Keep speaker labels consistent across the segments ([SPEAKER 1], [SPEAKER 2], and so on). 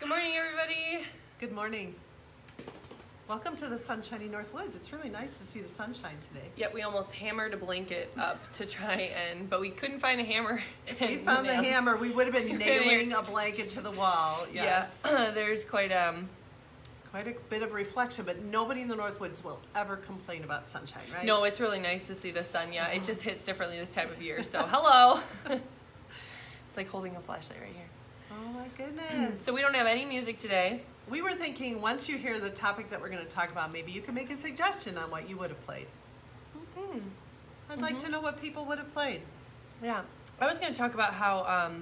[SPEAKER 1] Good morning, everybody.
[SPEAKER 2] Good morning. Welcome to the sunshiny North Woods. It's really nice to see the sunshine today.
[SPEAKER 1] Yep, we almost hammered a blanket up to try but we couldn't find a hammer.
[SPEAKER 2] If we found the hammer, we would have been nailing a blanket to the wall. Yes.
[SPEAKER 1] Yeah, there's quite a
[SPEAKER 2] bit of reflection, but nobody in the North Woods will ever complain about sunshine, right?
[SPEAKER 1] No, it's really nice to see the sun. Yeah, it just hits differently this time of year. So, hello. It's like holding a flashlight right here.
[SPEAKER 2] Oh my goodness.
[SPEAKER 1] So we don't have any music today.
[SPEAKER 2] We were thinking once you hear the topic that we're going to talk about, maybe you can make a suggestion on what you would have played. I'd like to know what people would have played.
[SPEAKER 1] Yeah, I was going to talk about how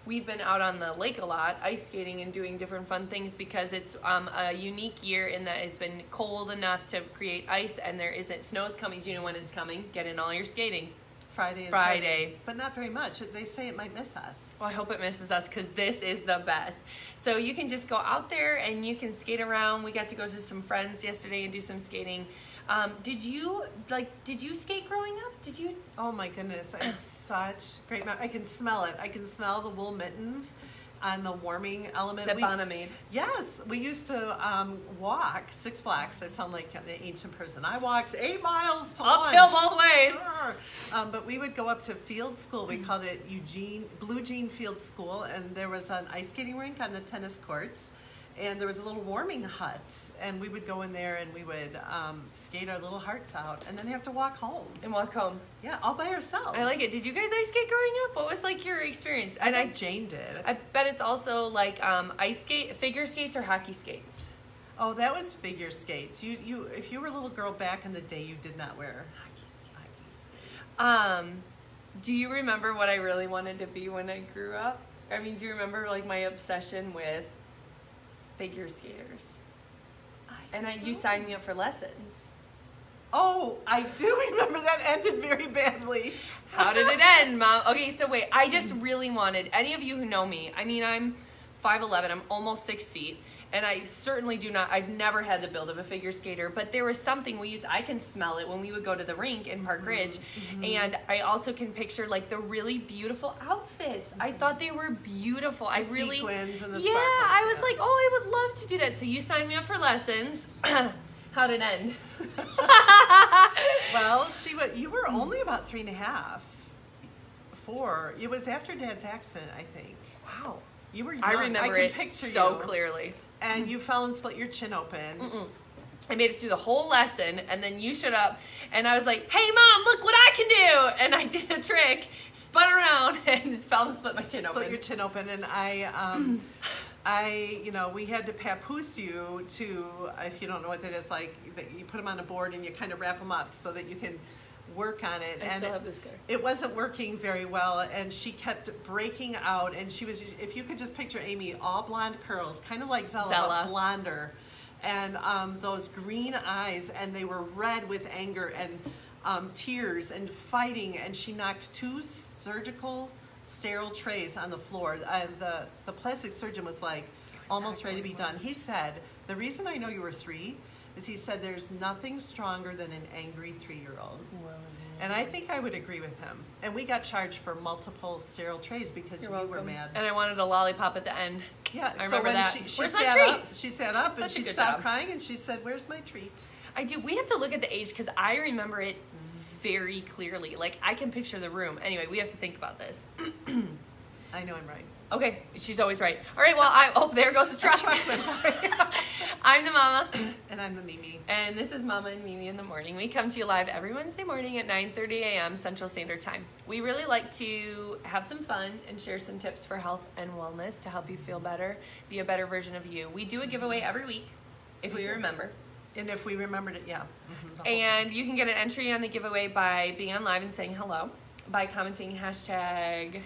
[SPEAKER 1] we've been out on the lake a lot, ice skating and doing different fun things because it's a unique year in that it's been cold enough to create ice and there isn't snow's coming. Do you know when it's coming? Get in all your skating.
[SPEAKER 2] Friday. But not very much. They say it might miss us.
[SPEAKER 1] Well, I hope it misses us because this is the best. So you can just go out there and you can skate around. We got to go to some friends yesterday and do some skating. Did you skate growing up? Did you?
[SPEAKER 2] Oh my goodness, I have such great I can smell it. I can smell the wool mittens on the warming element.
[SPEAKER 1] That Bonna made.
[SPEAKER 2] Yes, we used to walk 6 blocks. I sound like an ancient person. I walked 8 miles to lunch.
[SPEAKER 1] Uphill both ways.
[SPEAKER 2] But we would go up to field school. We called it Blue Jean Field School, and there was an ice skating rink on the tennis courts. And there was a little warming hut, and we would go in there and we would skate our little hearts out, and then have to walk home. Yeah, all by ourselves.
[SPEAKER 1] I like it. Did you guys ice skate growing up? What was like your experience?
[SPEAKER 2] I think Jane did.
[SPEAKER 1] I bet it's also like figure skates or hockey skates.
[SPEAKER 2] Oh, that was figure skates. You if you were a little girl back in the day, you did not wear hockey skates.
[SPEAKER 1] Do you remember what I really wanted to be when I grew up? I mean, do you remember like my obsession with figure skaters? You signed me up for lessons.
[SPEAKER 2] Oh, I do remember that ended very badly.
[SPEAKER 1] How did it end, Mom? Okay, so wait, I just really wanted, any of you who know me, I mean, I'm 5'11", I'm almost 6 feet, and I certainly I've never had the build of a figure skater, but there was something I can smell it when we would go to the rink in Park Ridge, and I also can picture like the really beautiful outfits. I thought they were beautiful.
[SPEAKER 2] Sequins and the
[SPEAKER 1] sparkles, I was like, oh, I would love to do that. So you signed me up for lessons. How'd it end?
[SPEAKER 2] Well, you were only about 3.5, 4. It was after Dad's accident, I think.
[SPEAKER 1] Wow.
[SPEAKER 2] You were young.
[SPEAKER 1] I remember it so clearly.
[SPEAKER 2] And you fell and split your chin open.
[SPEAKER 1] I made it through the whole lesson, and then you showed up, and I was like, hey, Mom, look what I can do! And I did a trick, spun around, and fell and split my chin open.
[SPEAKER 2] Split your chin open, and we had to papoose you to, if you don't know what that is, like, you put them on a board and you kind of wrap them up so that you can work on it.
[SPEAKER 1] I still have this card.
[SPEAKER 2] It wasn't working very well, and she kept breaking out, and she was, if you could just picture Amy, all blonde curls, kind of like Zella. But blonder, and those green eyes, and they were red with anger and tears and fighting, and she knocked 2 surgical sterile trays on the floor. The plastic surgeon was like almost ready to be done. He said, the reason I know you were 3 is he said there's nothing stronger than an angry 3-year-old. And I think I would agree with him. And we got charged for multiple sterile trays because you were mad.
[SPEAKER 1] And I wanted a lollipop at the end.
[SPEAKER 2] Yeah,
[SPEAKER 1] I remember that.
[SPEAKER 2] She sat up and she stopped crying and she said, where's my treat?
[SPEAKER 1] I do. We have to look at the age because I remember it very clearly. Like, I can picture the room. Anyway, we have to think about this.
[SPEAKER 2] I know I'm right.
[SPEAKER 1] Okay, she's always right. All right, well, there goes the truck. I'm the mama.
[SPEAKER 2] And I'm the Mimi.
[SPEAKER 1] And this is Mama and Mimi in the morning. We come to you live every Wednesday morning at 9:30 a.m. Central Standard Time. We really like to have some fun and share some tips for health and wellness to help you feel better, be a better version of you. We do a giveaway every week, if we remember.
[SPEAKER 2] And if we remembered it, yeah.
[SPEAKER 1] And you can get an entry on the giveaway by being on live and saying hello, by commenting hashtag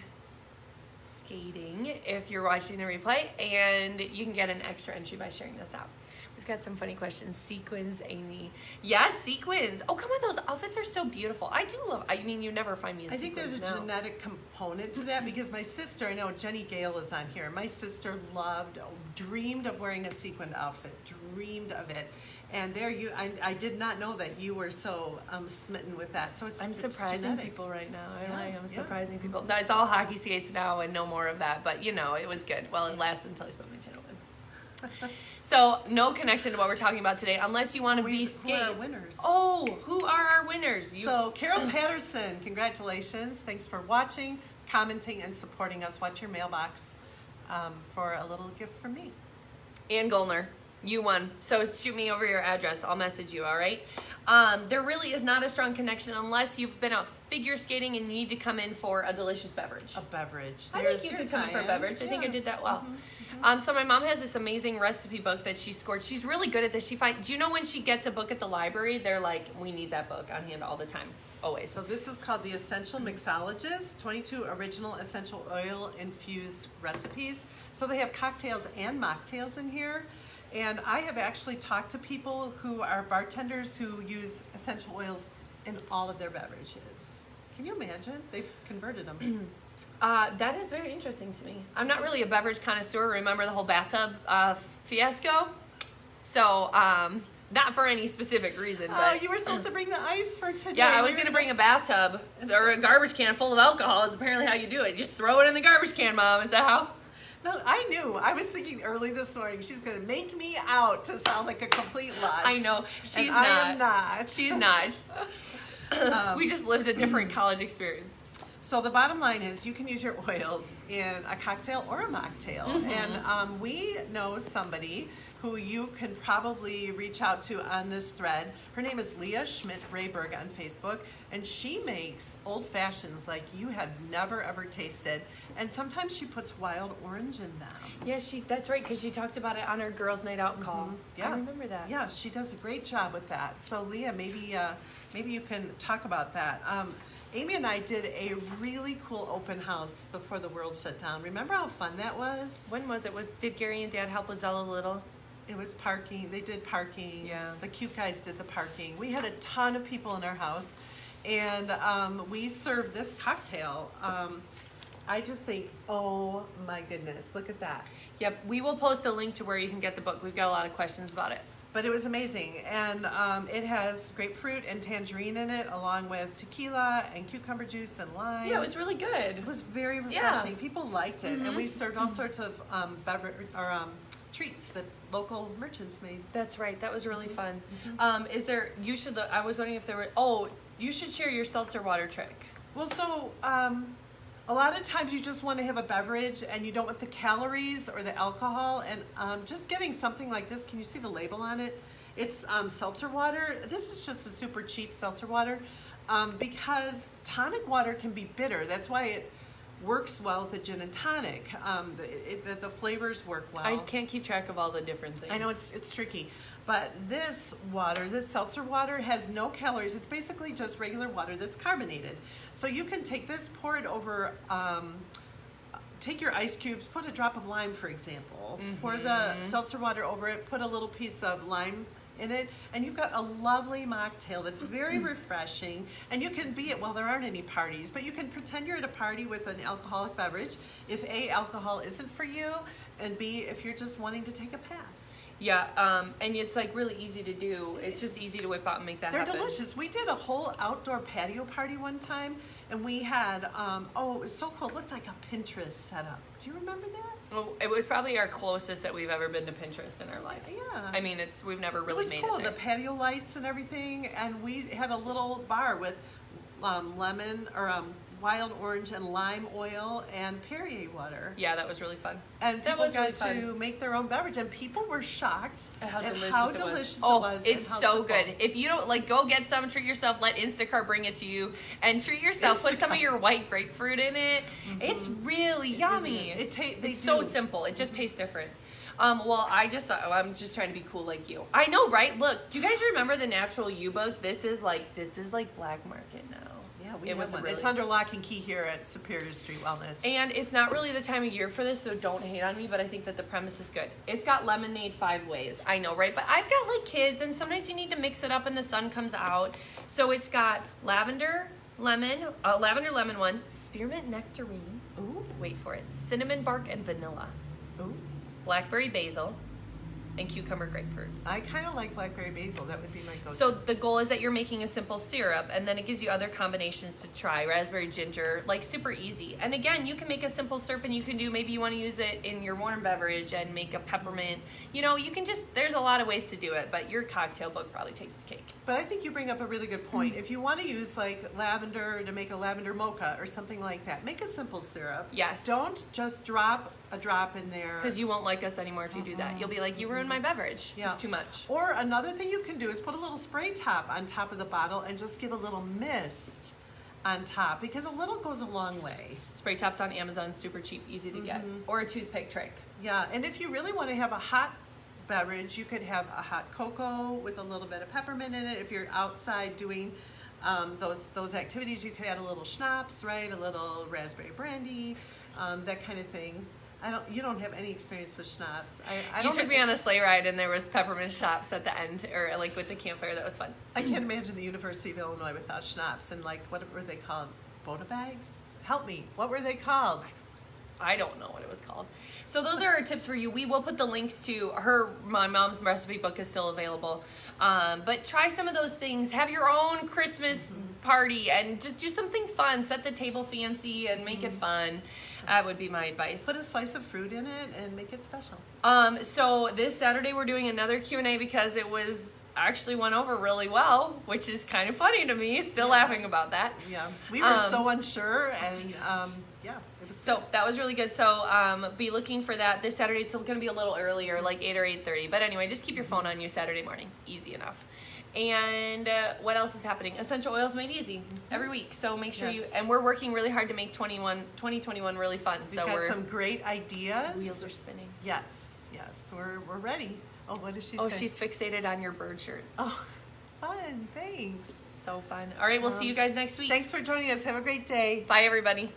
[SPEAKER 1] skating if you're watching the replay, and you can get an extra entry by sharing this out. We've got some funny questions. Sequins, Amy. Yes, sequins. Oh, come on, those outfits are so beautiful. You never find me a sequins.
[SPEAKER 2] I think there's a genetic component to that because my sister, I know Jenny Gale is on here, my sister dreamed of wearing a sequined outfit, dreamed of it. And there you, I did not know that you were so smitten with that. So
[SPEAKER 1] I'm
[SPEAKER 2] it's
[SPEAKER 1] surprising
[SPEAKER 2] genetic.
[SPEAKER 1] people right now. I'm
[SPEAKER 2] Yeah.
[SPEAKER 1] surprising people. It's all hockey skates now and no more of that. But it was good. Well, it lasted until I spent my channel in. So no connection to what we're talking about today, unless you want to be
[SPEAKER 2] Who are
[SPEAKER 1] skate.
[SPEAKER 2] our winners?
[SPEAKER 1] Oh, who are our winners?
[SPEAKER 2] So Carol Patterson, congratulations. Thanks for watching, commenting, and supporting us. Watch your mailbox for a little gift from me.
[SPEAKER 1] Ann Goldner, you won. So shoot me over your address. I'll message you, all right? There really is not a strong connection unless you've been out figure skating and you need to come in for a delicious beverage.
[SPEAKER 2] A beverage.
[SPEAKER 1] I think you could come in for a beverage. I think I did that well. So my mom has this amazing recipe book that she scored. She's really good at this. Do you know when she gets a book at the library, they're like, we need that book on hand all the time. Always.
[SPEAKER 2] So this is called the Essential Mixologist, 22 original essential oil infused recipes. So they have cocktails and mocktails in here. And I have actually talked to people who are bartenders who use essential oils in all of their beverages. Can you imagine? They've converted them.
[SPEAKER 1] That is very interesting to me. I'm not really a beverage connoisseur. Remember the whole bathtub fiasco? So, not for any specific reason. But
[SPEAKER 2] You were supposed to bring the ice for today.
[SPEAKER 1] yeah, I was going to bring a bathtub or a garbage can full of alcohol is apparently how you do it. Just throw it in the garbage can, Mom. Is that how?
[SPEAKER 2] No, I knew. I was thinking early this morning, she's going to make me out to sound like a complete lush.
[SPEAKER 1] I know. She's
[SPEAKER 2] and
[SPEAKER 1] not.
[SPEAKER 2] I am not.
[SPEAKER 1] She's not. We just lived a different college experience.
[SPEAKER 2] So the bottom line is you can use your oils in a cocktail or a mocktail. And we know somebody who you can probably reach out to on this thread. Her name is Leah Schmidt-Rayberg on Facebook, and she makes old fashions like you have never ever tasted. And sometimes she puts wild orange in them.
[SPEAKER 1] Yeah, that's right, because she talked about it on her girls' night out call.
[SPEAKER 2] Yeah.
[SPEAKER 1] I remember that.
[SPEAKER 2] Yeah, she does a great job with that. So Leah, maybe you can talk about that. Amy and I did a really cool open house before the world shut down. Remember how fun that was?
[SPEAKER 1] When was it? Did Gary and Dad help with Zella Little?
[SPEAKER 2] It was parking. They did parking.
[SPEAKER 1] Yeah.
[SPEAKER 2] The cute guys did the parking. We had a ton of people in our house, and we served this cocktail. I just think, oh my goodness, look at that.
[SPEAKER 1] Yep, we will post a link to where you can get the book. We've got a lot of questions about it.
[SPEAKER 2] But it was amazing, and it has grapefruit and tangerine in it, along with tequila and cucumber juice and lime.
[SPEAKER 1] Yeah, it was really good.
[SPEAKER 2] It was very refreshing.
[SPEAKER 1] Yeah.
[SPEAKER 2] People liked it, and we served all sorts of treats that local merchants made.
[SPEAKER 1] That's right. That was really fun. I was wondering if there were. You should share your seltzer water trick.
[SPEAKER 2] Well, so a lot of times you just want to have a beverage and you don't want the calories or the alcohol, and just getting something like this. Can you see the label on it? It's seltzer water. This is just a super cheap seltzer water because tonic water can be bitter. That's why it works well with a gin and tonic. The flavors work well.
[SPEAKER 1] I can't keep track of all the different things.
[SPEAKER 2] I know it's tricky, but this seltzer water has no calories. It's basically just regular water that's carbonated. So you can take this, pour it over, take your ice cubes, put a drop of lime, for example, pour the seltzer water over it, put a little piece of lime in it, and you've got a lovely mocktail that's very refreshing. And you can be well, there aren't any parties, but you can pretend you're at a party with an alcoholic beverage if A, alcohol isn't for you, and B, if you're just wanting to take a pass.
[SPEAKER 1] Yeah, and it's like really easy to do. It's just easy to whip out and make that happen.
[SPEAKER 2] They're delicious. We did a whole outdoor patio party one time, and we had, it was so cool. It looked like a Pinterest setup. Do you remember that?
[SPEAKER 1] Well, it was probably our closest that we've ever been to Pinterest in our life.
[SPEAKER 2] Yeah.
[SPEAKER 1] I mean, we've never really made
[SPEAKER 2] It was cool,
[SPEAKER 1] it
[SPEAKER 2] the
[SPEAKER 1] there.
[SPEAKER 2] patio lights and everything, and we had a little bar with lemon or wild orange and lime oil and Perrier water.
[SPEAKER 1] Yeah, that was really fun.
[SPEAKER 2] And
[SPEAKER 1] that
[SPEAKER 2] people
[SPEAKER 1] was
[SPEAKER 2] got
[SPEAKER 1] really
[SPEAKER 2] to make their own beverage, and people were shocked
[SPEAKER 1] at how
[SPEAKER 2] at
[SPEAKER 1] delicious
[SPEAKER 2] how
[SPEAKER 1] it
[SPEAKER 2] delicious
[SPEAKER 1] was.
[SPEAKER 2] it was.
[SPEAKER 1] It's
[SPEAKER 2] and how
[SPEAKER 1] so
[SPEAKER 2] simple.
[SPEAKER 1] good. If you don't go get some, treat yourself. Let Instacart bring it to you, and treat yourself. Put some of your white grapefruit in it. It's really yummy. It's so simple. It just tastes different. Well, I just thought, I'm just trying to be cool like you. I know, right? Look, do you guys remember the Natural You book? This is like black market now.
[SPEAKER 2] Yeah, we have one. It's under lock and key here at Superior Street Wellness.
[SPEAKER 1] And it's not really the time of year for this, so don't hate on me, but I think that the premise is good. It's got lemonade 5 ways. I know, right? But I've got like kids, and sometimes you need to mix it up and the sun comes out. So it's got lavender lemon one, spearmint nectarine.
[SPEAKER 2] Ooh.
[SPEAKER 1] Wait for it. Cinnamon bark and vanilla.
[SPEAKER 2] Ooh.
[SPEAKER 1] Blackberry basil. and cucumber grapefruit.
[SPEAKER 2] I kind of like blackberry basil. That would be my go-to.
[SPEAKER 1] So the goal is that you're making a simple syrup, and then it gives you other combinations to try. Raspberry ginger, like super easy. And again, you can make a simple syrup, and you can do, maybe you want to use it in your warm beverage and make a peppermint. You know, you can just, there's a lot of ways to do it, but your cocktail book probably takes the cake.
[SPEAKER 2] But I think you bring up a really good point. If you want to use like lavender to make a lavender mocha or something like that, make a simple syrup.
[SPEAKER 1] Yes.
[SPEAKER 2] Don't just drop a drop in there.
[SPEAKER 1] Because you won't like us anymore if you do that. You'll be like, you ruined my beverage.
[SPEAKER 2] Yeah.
[SPEAKER 1] It's too much.
[SPEAKER 2] Or another thing you can do is put a little spray top on top of the bottle and just give a little mist on top, because a little goes a long way.
[SPEAKER 1] Spray tops on Amazon, super cheap, easy to get. Or a toothpick trick.
[SPEAKER 2] Yeah, and if you really want to have a hot beverage, you could have a hot cocoa with a little bit of peppermint in it. If you're outside doing those activities, you could add a little schnapps, right? A little raspberry brandy, that kind of thing. You don't have any experience with schnapps. I
[SPEAKER 1] You
[SPEAKER 2] don't
[SPEAKER 1] took me on a sleigh ride, and there was peppermint schnapps at the end, or like with the campfire. That was fun.
[SPEAKER 2] I can't imagine the University of Illinois without schnapps. And like, what were they called? Bota bags? Help me. What were they called?
[SPEAKER 1] I don't know what it was called. So those are our tips for you. We will put the links to my mom's recipe book is still available. But try some of those things. Have your own Christmas party and just do something fun. Set the table fancy and make it fun. That would be my advice.
[SPEAKER 2] Put a slice of fruit in it and make it special.
[SPEAKER 1] So this Saturday we're doing another Q&A because it was actually went over really well, which is kind of funny to me. Still laughing about that.
[SPEAKER 2] Yeah, we were so unsure, and yeah, it was.
[SPEAKER 1] So that was really good. So be looking for that this Saturday. It's going to be a little earlier, like 8 or 8:30. But anyway, just keep your phone on you Saturday morning. Easy enough. And what else is happening? Essential Oils Made Easy every week. So make sure
[SPEAKER 2] Yes.
[SPEAKER 1] and we're working really hard to make 2021 really fun.
[SPEAKER 2] We've got some great ideas.
[SPEAKER 1] Wheels are spinning.
[SPEAKER 2] Yes, we're ready. Oh, what does she
[SPEAKER 1] Oh,
[SPEAKER 2] say?
[SPEAKER 1] she's fixated on your bird shirt.
[SPEAKER 2] Oh, fun. Thanks.
[SPEAKER 1] So fun. All right, we'll see you guys next week.
[SPEAKER 2] Thanks for joining us. Have a great day.
[SPEAKER 1] Bye, everybody.